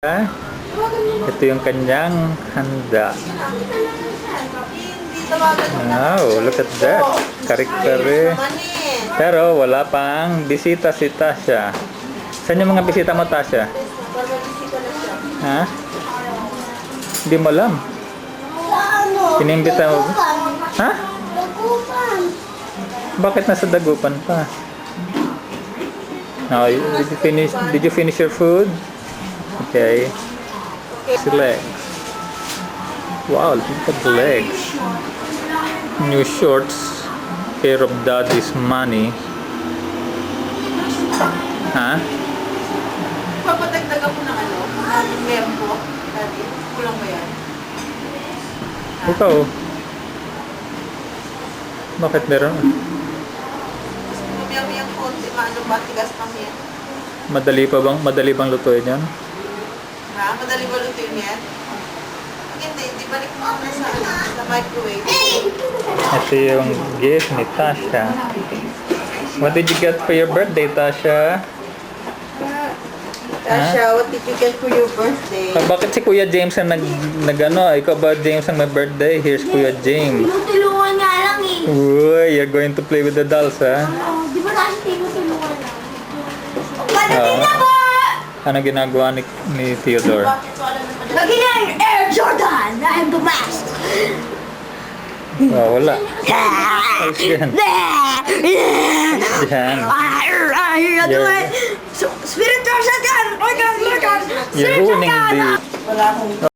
Ito yung kanyang handa. Wow, look at that. Kare-kare. Pero wala pang bisita si Tasha. Saan yung mga bisita mo, Tasha? Ha? Hindi mo alam. Inimbita mo? Ha? Bakit nasa dagupan pa? No, did you finish your food? Okay. Legs. Wow, look at the legs. New shorts. Pair of daddy's money. Ha? Papadagdag ako ng ano? Mempo. Daddy. Kulang ba yan? Ikaw. Bakit meron? Mami yung konti. Maano ba? Tigas pang yan. Madali bang lutuin yan? Ha? Madali ba lutuin yan? Hindi. Di balik mo na sa microwave. Ito yung gift ni Tasha. What did you get for your birthday, Tasha? Tasha, what did you get for your birthday? Bakit si Kuya James ang nag-ano? Ikaw ba, James, ang may birthday? Here's Kuya James. Tinutulungan nga lang eh. Uy, you're going to play with the dolls, ha? Di ba kasi tinutulungan lang? Padating na po! Ano ginagawa ni Theodore? Lagi na yung Air Jordan! I'm the best! Oh, wala. Ayos yan. Yan. Spiritual Satan! Look at! You're ruining the... Wala akong